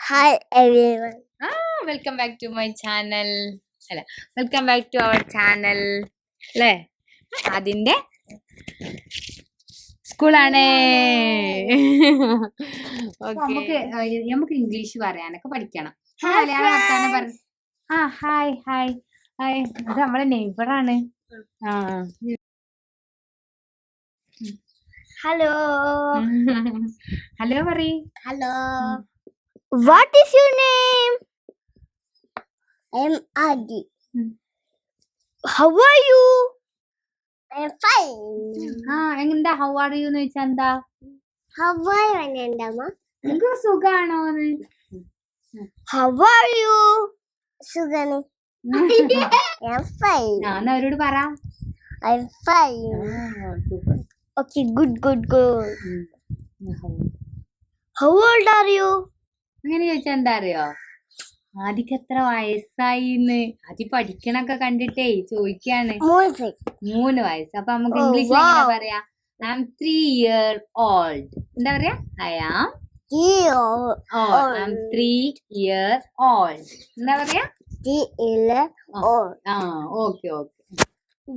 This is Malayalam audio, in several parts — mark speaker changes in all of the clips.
Speaker 1: Hi everyone.
Speaker 2: Welcome back to my channel. അല്ല, welcome back to our channel അല്ലേ? അതിന്റെ സ്കൂളാണ്. നമുക്ക് ഇംഗ്ലീഷ് പറയാനൊക്കെ പഠിക്കണം. മലയാളം വർത്താനം പറഞ്ഞു. Hi hi hi. അത് നമ്മളെ നെയ്ബറാണ്.
Speaker 1: Hello.
Speaker 2: ഹലോ പറ.
Speaker 1: Hello. What is your name? I'm Adi. How are you? I'm fine.
Speaker 2: എന്താ ഹൗ ആർ യു എന്ന് ചോദിച്ചാ എന്താ?
Speaker 1: How are you, Anandama?
Speaker 2: നിങ്ങൾക്ക് സുഖാണോ?
Speaker 1: How are you? Sugani. I'm fine.
Speaker 2: എന്നാ അവരോട് പറ.
Speaker 1: I'm fine. Okay, good. How old are you?
Speaker 2: അങ്ങനെ ചോദിച്ചാ എന്താ അറിയോ? ആദിക്ക് എത്ര വയസ്സായിന്ന് ആദ്യം പഠിക്കണൊക്കെ കണ്ടിട്ടേ ചോദിക്കാണ്. 3 വയസ്സ്. അപ്പൊ നമുക്ക് ഇംഗ്ലീഷിൽ എങ്ങനെ പറയാ? I am 3 years old. എന്താ പറയാ? I am 3 years old. എന്താ പറയാ? Okay.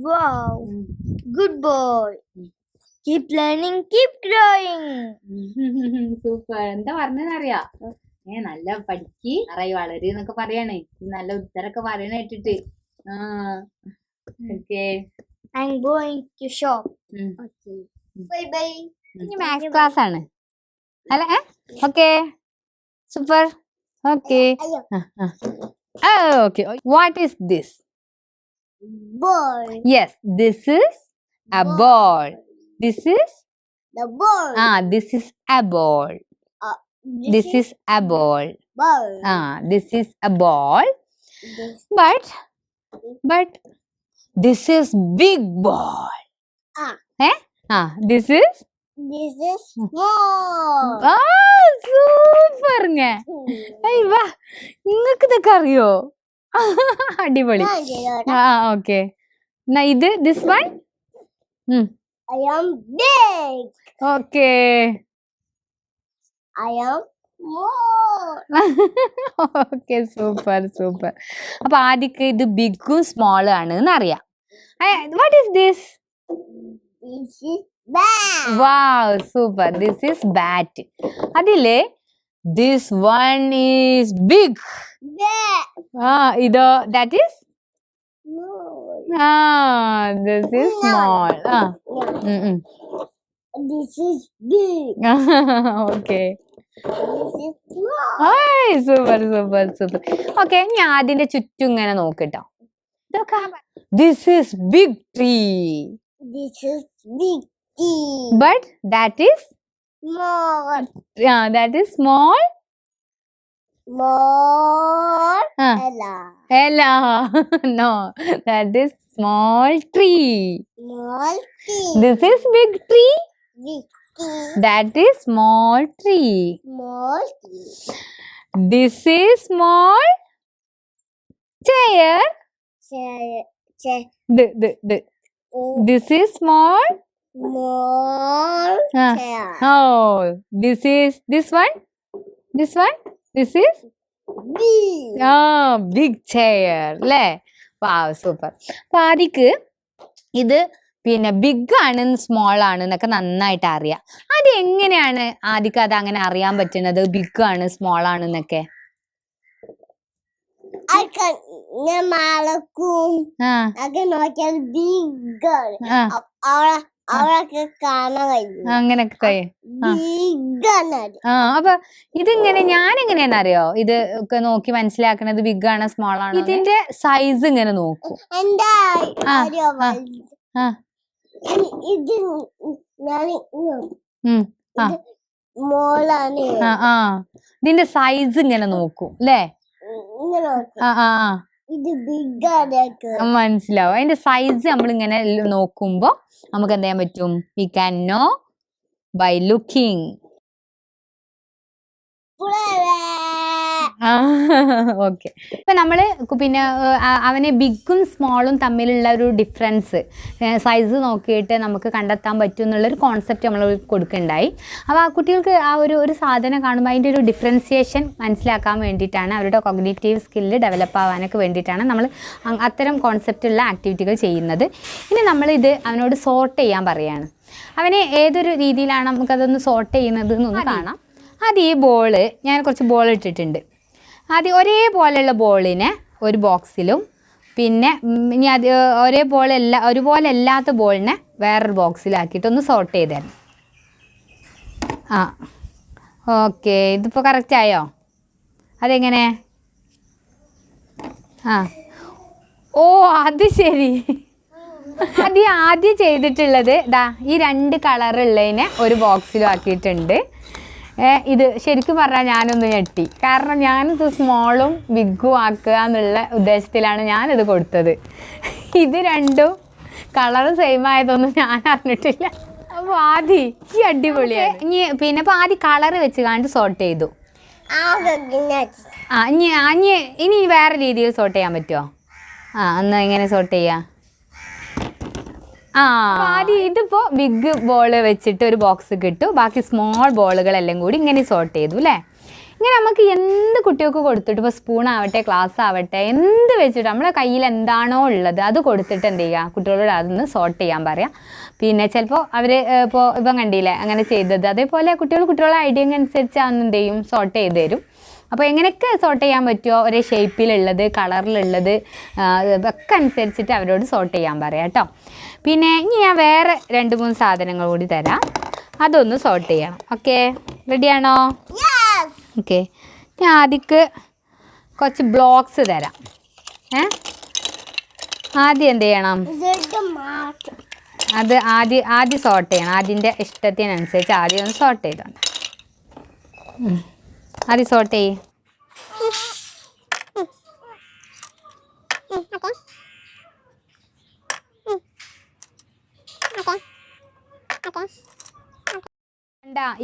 Speaker 1: Wow, good boy. Keep learning, keep growing.
Speaker 2: Super. എന്താ പറഞ്ഞറിയാ? നല്ല പഠിക്ക് അറിയ വളരെ എന്നൊക്കെ പറയണേ. നല്ല ഉത്തരൊക്കെ പറയണ കേട്ടിട്ട്. Okay.
Speaker 1: I'm going to shop. Okay. Bye.
Speaker 2: ഇനി മാത്സ് ക്ലാസ് ആണ് അല്ലേ? Okay, super. Okay. Okay. What is this?
Speaker 1: Ball.
Speaker 2: Yes, this is a ball. This is
Speaker 1: The ball.
Speaker 2: this is a ball. This is a ball.
Speaker 1: Ball.
Speaker 2: This is a ball. But this is big ball. This is
Speaker 1: small.
Speaker 2: Super. വാ, നിങ്ങൾക്ക് ഇതൊക്കെ അറിയോ? അടിപൊളി. ഓക്കെ. ഇത് this one.
Speaker 1: I am big.
Speaker 2: Okay.
Speaker 1: I am small.
Speaker 2: Okay, super. അപ്പൊ ആദ്യക്ക് ഇത് ബിഗും സ്മോളും ആണ് എന്നറിയാം. What is this?
Speaker 1: This is bat.
Speaker 2: Wow, super. This is bat. അതില് this one is big.
Speaker 1: Bat.
Speaker 2: ഇതോ that is
Speaker 1: No.
Speaker 2: This is small.
Speaker 1: This is big.
Speaker 2: Okay.
Speaker 1: This is small.
Speaker 2: Super. Okay, ഞാൻ അതിന്റെ ചുറ്റും ഇങ്ങനെ നോക്കിട്ടോ. This is big tree.
Speaker 1: This is big tree.
Speaker 2: But that is
Speaker 1: Small.
Speaker 2: that is small.
Speaker 1: Small.
Speaker 2: Ella. No, that is small tree.
Speaker 1: Small tree.
Speaker 2: This is big tree.
Speaker 1: Big tree.
Speaker 2: That is small tree.
Speaker 1: Small tree.
Speaker 2: This is small chair.
Speaker 1: Chair.
Speaker 2: This is small.
Speaker 1: Small chair.
Speaker 2: Oh, this is this one. This is
Speaker 1: Big.
Speaker 2: big chair അല്ലേ? വാവ്, സൂപ്പർ. അപ്പൊ ആദിക്ക് ഇത് പിന്നെ ബിഗ് ആണ് സ്മോൾ ആണ് എന്നൊക്കെ നന്നായിട്ട് അറിയാം. അത് എങ്ങനെയാണ് ആദിക്ക് അത് അങ്ങനെ അറിയാൻ പറ്റുന്നത് ബിഗ് ആണ് സ്മോൾ ആണ് എന്നൊക്കെ?
Speaker 1: ഞാൻ മാളക്കും ഒക്കെ നോക്കിയാൽ ബിഗ് അവളൊക്കെ കാണാൻ കഴിയും.
Speaker 2: അങ്ങനെയൊക്കെ കഴിയും.
Speaker 1: ബിഗ് ആണ്.
Speaker 2: അപ്പൊ ഇതിങ്ങനെ ഞാൻ എങ്ങനെയാണെന്നറിയോ ഇത് ഒക്കെ നോക്കി മനസ്സിലാക്കണത് ബിഗ് ആണ് സ്മോൾ ആണ്? ഇതിന്റെ സൈസ് ഇങ്ങനെ നോക്കും.
Speaker 1: എന്താ ഇത് ഞാൻ മോളാണ്.
Speaker 2: ഇതിന്റെ സൈസ് ഇങ്ങനെ നോക്കും അല്ലേ?
Speaker 1: ഇത് ബിഗ് ആണ്.
Speaker 2: മനസ്സിലാവും. അതിന്റെ സൈസ് നമ്മൾ ഇങ്ങനെ നോക്കുമ്പോ നമുക്ക് എന്ത് ചെയ്യാൻ പറ്റും? We can know by looking. Okay. ഇപ്പം നമ്മൾ പിന്നെ അവന് ബിഗും സ്മോളും തമ്മിലുള്ള ഒരു ഡിഫറൻസ് സൈസ് നോക്കിയിട്ട് നമുക്ക് കണ്ടെത്താൻ പറ്റും എന്നുള്ളൊരു കോൺസെപ്റ്റ് നമ്മൾ കൊടുക്കുകയുണ്ടായി. അപ്പോൾ ആ കുട്ടികൾക്ക് ആ ഒരു സാധനം കാണുമ്പോൾ അതിൻ്റെ ഒരു ഡിഫറൻസിയേഷൻ മനസ്സിലാക്കാൻ വേണ്ടിയിട്ടാണ്, അവരുടെ കോഗ്നിറ്റീവ് സ്കില്ല് ഡെവലപ്പ് ആവാനൊക്കെ വേണ്ടിയിട്ടാണ് നമ്മൾ അത്തരം കോൺസെപ്റ്റുള്ള ആക്ടിവിറ്റികൾ ചെയ്യുന്നത്. ഇനി നമ്മളിത് അവനോട് സോർട്ട് ചെയ്യാൻ പറയുകയാണ്. അവന് ഏതൊരു രീതിയിലാണ് നമുക്കതൊന്ന് സോർട്ട് ചെയ്യുന്നത് എന്നൊന്ന് കാണാം. അത് ഈ ബോള് ഞാൻ കുറച്ച് ബോൾ ഇട്ടിട്ടുണ്ട്. ആദ്യം ഒരേപോലെയുള്ള ബോളിനെ ഒരു ബോക്സിലും, പിന്നെ ഇനി അത് ഒരുപോലെ അല്ലാത്ത ബോളിനെ വേറൊരു ബോക്സിലാക്കിയിട്ടൊന്ന് സോർട്ട് ചെയ്ത് തരണം. ആ ഓക്കെ, ഇതിപ്പോൾ കറക്റ്റായോ? അതെങ്ങനെ? ആ ഓ അത് ശരി. അത് ആദ്യം ചെയ്തിട്ടുള്ളത് ഈ 2 കളറുള്ളതിനെ ഒരു ബോക്സിലും ആക്കിയിട്ടുണ്ട്. ഇത് ശരിക്കും പറഞ്ഞാൽ ഞാനൊന്ന് ഞെട്ടി. കാരണം ഞാനിത് സ്മോളും ബിഗും ആക്കുക എന്നുള്ള ഉദ്ദേശത്തിലാണ് ഞാനിത് കൊടുത്തത്. ഇത് രണ്ടും കളർ സെയിം ആയതൊന്നും ഞാൻ അറിഞ്ഞിട്ടില്ല. അപ്പോൾ ആദ്യം ഈ അടിപൊളിയാണ്. പിന്നെ അപ്പോൾ ആദ്യം കളർ വെച്ച് കണ്ട് സോർട്ട് ചെയ്തു. ഇനി വേറെ രീതിയിൽ സോർട്ട് ചെയ്യാൻ പറ്റുമോ? ഒന്ന് എങ്ങനെ സോർട്ട് ചെയ്യാം? ആദ്യം ഇതിപ്പോൾ ബിഗ് ബോൾ വെച്ചിട്ട് ഒരു ബോക്സ് കിട്ടും, ബാക്കി സ്മോൾ ബോളുകളെല്ലാം കൂടി ഇങ്ങനെ സോർട്ട് ചെയ്തു അല്ലേ. ഇങ്ങനെ നമുക്ക് എന്ത് കുട്ടികൾക്ക് കൊടുത്തിട്ട്, ഇപ്പോൾ സ്പൂൺ ആവട്ടെ, ഗ്ലാസ് ആവട്ടെ, എന്ത് വെച്ചിട്ട് നമ്മളെ കയ്യിൽ എന്താണോ ഉള്ളത് അത് കൊടുത്തിട്ട് എന്ത് ചെയ്യുക, കുട്ടികളോട് അതൊന്ന് സോർട്ട് ചെയ്യാൻ പറയാം. പിന്നെ ചിലപ്പോൾ അവർ ഇപ്പം കണ്ടില്ലേ അങ്ങനെ ചെയ്തത്, അതേപോലെ കുട്ടികളെ ഐഡിയ അനുസരിച്ച് അന്ന് എന്ത് ചെയ്യും, സോർട്ട് ചെയ്ത് തരും. അപ്പോൾ എങ്ങനെയൊക്കെ സോർട്ട് ചെയ്യാൻ പറ്റുമോ, ഒരേ ഷേപ്പിലുള്ളത്, കളറിലുള്ളത് ഒക്കെ അനുസരിച്ചിട്ട് അവരോട് സോർട്ട് ചെയ്യാൻ പറയാം കേട്ടോ. പിന്നെ ഇനി ഞാൻ വേറെ 2-3 സാധനങ്ങൾ കൂടി തരാം, അതൊന്ന് സോർട്ട് ചെയ്യണം. ഓക്കെ, റെഡിയാണോ? ഓക്കെ, ഞാൻ ആദ്യക്ക് കുറച്ച് ബ്ലോക്സ് തരാം. ആദ്യം എന്ത് ചെയ്യണം, അത് ആദ്യം സോർട്ട് ചെയ്യണം. അതിൻ്റെ ഇഷ്ടത്തിനനുസരിച്ച് ആദ്യം ഒന്ന് സോർട്ട് ചെയ്തോണ്ട് ആദ്യം സോർട്ട് ചെയ്യ്.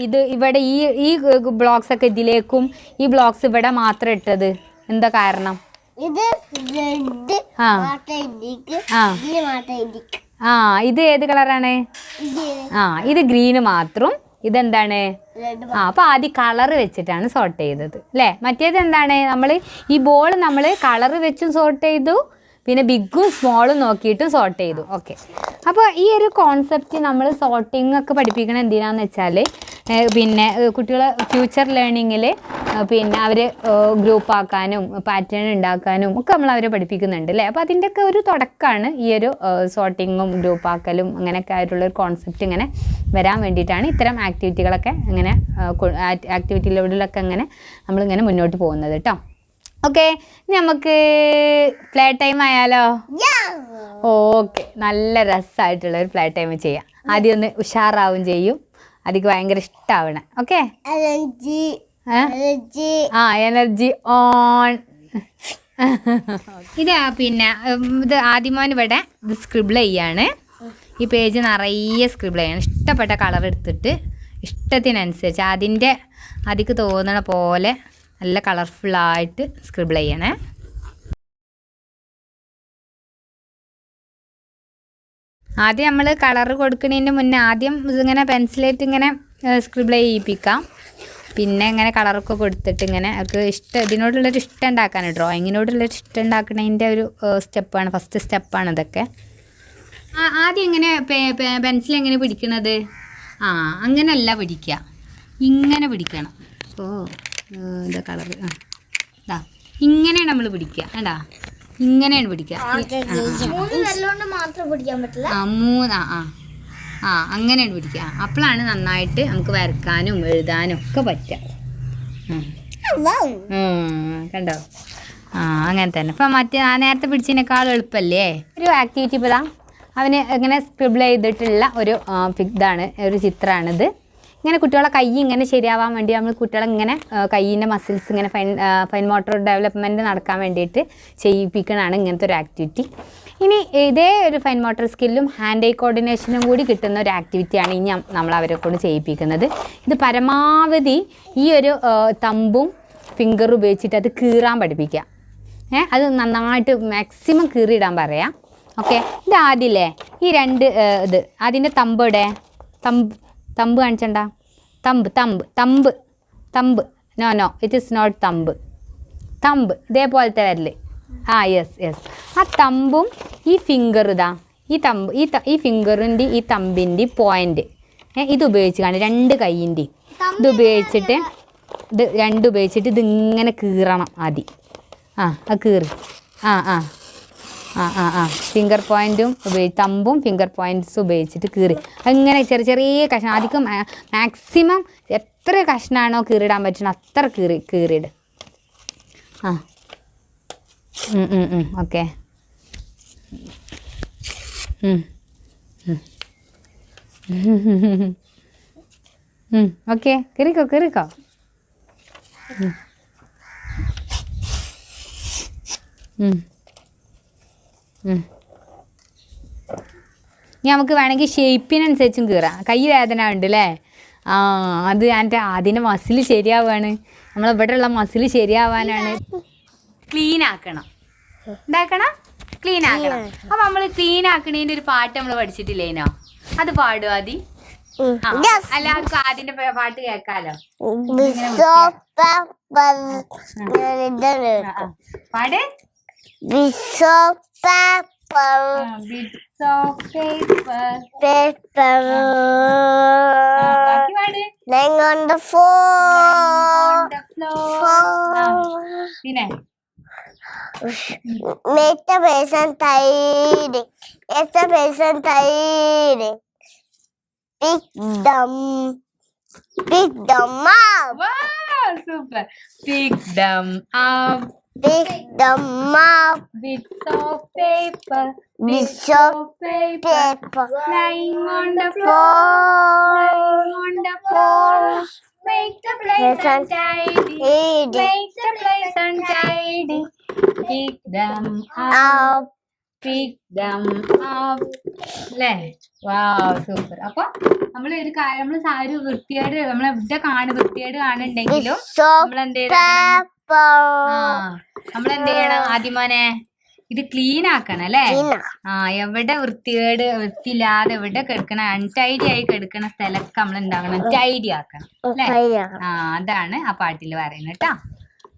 Speaker 2: ഇത് ഇവിടെ ഈ ബ്ലോക്സ് ഒക്കെ ഇതിലേക്കും ഈ ബ്ലോക്സ് ഇവിടെ മാത്രം ഇട്ടത് എന്താ കാരണം? ഇത് ഏത് കളറാണ്? ഇത് ഗ്രീന് മാത്രം, ഇതെന്താണ്? അപ്പോൾ ആദ്യം കളർ വെച്ചിട്ടാണ് സോർട്ട് ചെയ്തത് അല്ലേ. മറ്റേത് എന്താണ്, നമ്മൾ ഈ ബോൾ നമ്മൾ കളർ വെച്ചും സോർട്ട് ചെയ്തു, പിന്നെ ബിഗും സ്മോളും നോക്കിയിട്ടും സോർട്ട് ചെയ്തു. ഓക്കെ, അപ്പോൾ ഈ ഒരു കോൺസെപ്റ്റ് നമ്മൾ സോർട്ടിങ് ഒക്കെ പഠിപ്പിക്കണം എന്തിനാന്ന് വെച്ചാൽ, പിന്നെ കുട്ടികളെ ഫ്യൂച്ചർ ലേണിങ്ങിൽ പിന്നെ അവർ ഗ്രൂപ്പാക്കാനും പാറ്റേൺ ഉണ്ടാക്കാനും ഒക്കെ നമ്മൾ അവരെ പഠിപ്പിക്കുന്നുണ്ട് അല്ലേ. അപ്പോൾ അതിൻ്റെയൊക്കെ ഒരു തുടക്കമാണ് ഈ ഒരു സോർട്ടിങ്ങും ഗ്രൂപ്പാക്കലും അങ്ങനെയൊക്കെ ആയിട്ടുള്ളൊരു കോൺസെപ്റ്റ് ഇങ്ങനെ വരാൻ വേണ്ടിയിട്ടാണ് ഇത്തരം ആക്ടിവിറ്റികളൊക്കെ ഇങ്ങനെ ആക്ടിവിറ്റിയിലൂടെയൊക്കെ ഇങ്ങനെ നമ്മളിങ്ങനെ മുന്നോട്ട് പോകുന്നത് കേട്ടോ. ഓക്കെ, ഇനി നമുക്ക് പ്ലേ ടൈം ആയാലോ? ഓക്കെ, നല്ല രസമായിട്ടുള്ളൊരു പ്ലേ ടൈം ചെയ്യാം. ആദ്യം ഒന്ന് ഉഷാറാവും ചെയ്യും, അതിക്ക് ഭയങ്കര ഇഷ്ടമാവണം. Okay, energy on. പിന്നെ ഇത് ആദ്യമോൻ ഇവിടെ ഇത് സ്ക്രിബിൾ ചെയ്യാണ്. ഈ പേജ് നിറയെ സ്ക്രിബിൾ ചെയ്യണം. ഇഷ്ടപ്പെട്ട കളർ എടുത്തിട്ട് ഇഷ്ടത്തിനനുസരിച്ച് അതിക്ക് തോന്നണ പോലെ നല്ല കളർഫുള്ളായിട്ട് സ്ക്രിബിൾ ചെയ്യണേ. ആദ്യം നമ്മൾ കളർ കൊടുക്കുന്നതിന് മുന്നേ ആദ്യം ഇതിങ്ങനെ പെൻസിലായിട്ട് ഇങ്ങനെ സ്ക്രിബിൾ ചെയ്യിപ്പിക്കാം. പിന്നെ ഇങ്ങനെ കളറൊക്കെ കൊടുത്തിട്ട് ഇങ്ങനെ അവർക്ക് ഇതിനോടുള്ളൊരു ഇഷ്ടം ഉണ്ടാക്കാൻ, ഡ്രോയിങ്ങിനോടുള്ളൊരു ഇഷ്ടം ഉണ്ടാക്കുന്നതിൻ്റെ ഒരു സ്റ്റെപ്പാണ്, ഫസ്റ്റ് സ്റ്റെപ്പാണ് ഇതൊക്കെ. ആദ്യം ഇങ്ങനെ പെൻസിൽ എങ്ങനെ പിടിക്കണത്? അങ്ങനെയല്ല പിടിക്കുക, ഇങ്ങനെ പിടിക്കണം. അപ്പോൾ ഇതാ കളർ ഇങ്ങനെയാണ് നമ്മൾ പിടിക്കുക. വേണ്ടാ, ഇങ്ങനെയാണ് പിടിക്കുക. അങ്ങനെയാണ് പിടിക്കുക. അപ്പോഴാണ് നന്നായിട്ട് നമുക്ക് വരക്കാനും എഴുതാനും ഒക്കെ പറ്റുക. കണ്ടോ? അങ്ങനെ തന്നെ. ഇപ്പം നേരത്തെ പിടിച്ചതിനേക്കാൾ എളുപ്പമല്ലേ ഒരു ആക്ടിവിറ്റി. ഇപ്പോൾ അവന് ഇങ്ങനെ സ്ക്രിബിൾ ചെയ്തിട്ടുള്ള ഒരു ഇതാണ്, ഒരു ചിത്രമാണിത്. ഇങ്ങനെ കുട്ടികളെ കൈ ഇങ്ങനെ ശരിയാവാൻ വേണ്ടി നമ്മൾ കുട്ടികളെ ഇങ്ങനെ കൈയിൻ്റെ മസിൽസ് ഇങ്ങനെ ഫൈൻ മോട്ടോർ ഡെവലപ്മെൻറ്റ് നടക്കാൻ വേണ്ടിയിട്ട് ചെയ്യിപ്പിക്കണതാണ് ഇങ്ങനത്തെ ഒരു ആക്ടിവിറ്റി. ഇനി ഇതേ ഒരു ഫൈൻ മോട്ടോർ സ്കില്ലും ഹാൻഡ് ഐ കോർഡിനേഷനും കൂടി കിട്ടുന്ന ഒരു ആക്ടിവിറ്റിയാണ് ഇനി നമ്മൾ അവരെ കൊണ്ട് ചെയ്യിപ്പിക്കുന്നത്. ഇത് പരമാവധി ഈ ഒരു തമ്പും ഫിംഗർ ഉപയോഗിച്ചിട്ട് അത് കീറാൻ പഠിപ്പിക്കുക. അത് നന്നായിട്ട് മാക്സിമം കീറിയിടാൻ പറയാം. ഓക്കെ, ഇത് ആദ്യമില്ലേ ഈ രണ്ട് ഇത് അതിൻ്റെ തമ്പ് ഇവിടെ തമ്പ് കാണിച്ചണ്ട. Thumb thumb thumb thumb no it is not thumb ഇതേപോലത്തെ വരൽ. യെസ് ആ തമ്പും ഈ ഫിംഗർ ഇതാ ഈ ഫിംഗറിൻ്റെ ഈ തമ്പിൻ്റെ പോയിൻ്റ് ഇത് ഉപയോഗിച്ച് കാണും. രണ്ട് കൈയിൻ്റെ ഇത് ഉപയോഗിച്ചിട്ട് ഇതിങ്ങനെ കീറണം ആദ്യം. അത് കീറി ഫിംഗർ പോയിൻറ്റും തമ്പും ഫിംഗർ പോയിൻറ്റ്സും ഉപയോഗിച്ചിട്ട് കീറി അങ്ങനെ ചെറിയ കഷ്ണം അധികം മാക്സിമം എത്ര കഷ്ണമാണോ കീറിടാൻ പറ്റണം അത്ര കീറിയിട്. Okay okay കീറിക്കോ. ഇനി നമുക്ക് വേണമെങ്കിൽ ഷേപ്പിനനുസരിച്ചും കീറാം. കൈ വേദന ഉണ്ട് അല്ലേ? അത് എൻ്റെ അതിൻ്റെ മസിൽ ശരിയാവുകയാണ്. നമ്മളിവിടെ ഉള്ള മസിൽ ശരിയാവാനാണ്. ക്ലീൻ ആക്കണം. അപ്പം നമ്മൾ ക്ലീൻ ആക്കണേൻ്റെ ഒരു പാട്ട് നമ്മൾ പഠിച്ചിട്ടില്ലേനോ? അത് പാടുക ആദ്യം. എല്ലാവർക്കും അതിന്റെ പാട്ട് കേൾക്കാലോ. പാട്. Bits of paper. Laying on the floor. പിന്നെ make the person tidy. Make the person tidy. Pick them up. Wow, super. Pick them up. Bits of paper. Lying on the floor. Make the place untidy. Pick them up. അല്ലേ? വാവ്, സൂപ്പർ. അപ്പൊ നമ്മള് ഒരു കാര്യം ഒരു വൃത്തിയേട് നമ്മളെവിടെ വൃത്തിയേട് കാണുന്നുണ്ടെങ്കിലും നമ്മളെന്ത് ചെയ്യണം ആദ്യമോനെ? ഇത് ക്ലീൻ ആക്കണം അല്ലേ? എവിടെ വൃത്തിയില്ലാതെ എവിടെ കിടക്കണം അൺടൈഡി ആയി കിടക്കണ സ്ഥലമൊക്കെ നമ്മൾ എന്താക്കണം? ടൈഡി ആക്കണം അല്ലേ? അതാണ് ആ പാട്ടിൽ പറയുന്നത് കേട്ടോ.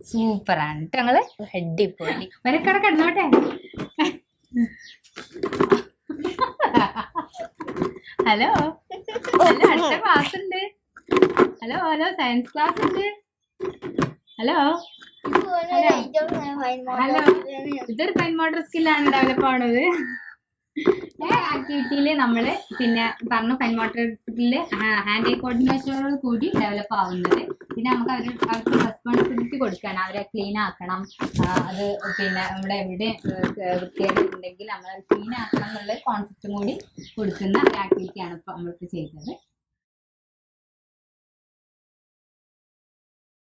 Speaker 2: സൂപ്പറാണ് കേട്ടോ. ഞങ്ങള് അടിപൊളി. വരക്കട കിടന്നോട്ടെ. ഹലോ അടുത്ത ക്ലാസ് ഉണ്ട്. ഹലോ സയൻസ് ക്ലാസ് ഉണ്ട്. ഹലോ ഇതൊരു ഫൈൻ മോട്ടോർ സ്കില്ലാണ് ഡെവലപ്പ് ആവുന്നത്. ആക്ടിവിറ്റിയിൽ നമ്മൾ പിന്നെ പറഞ്ഞു fine motor skill hand eye കോർഡിനേഷനോട് കൂടി ഡെവലപ്പ് ആവുന്നത്. പിന്നെ നമുക്ക് അവർക്ക് റെസ്പോൺസിബിലിറ്റി കൊടുക്കണം. അവരെ ക്ലീൻ ആക്കണം. അത് പിന്നെ നമ്മുടെ എവിടെ വൃത്തിയായിട്ടുണ്ടെങ്കിൽ നമ്മൾ ക്ലീൻ ആക്കണം എന്നുള്ള കോൺസെപ്റ്റും കൂടി കൊടുക്കുന്ന ഒരു ആക്ടിവിറ്റിയാണ് ഇപ്പോൾ നമ്മളിപ്പോൾ ചെയ്തത്.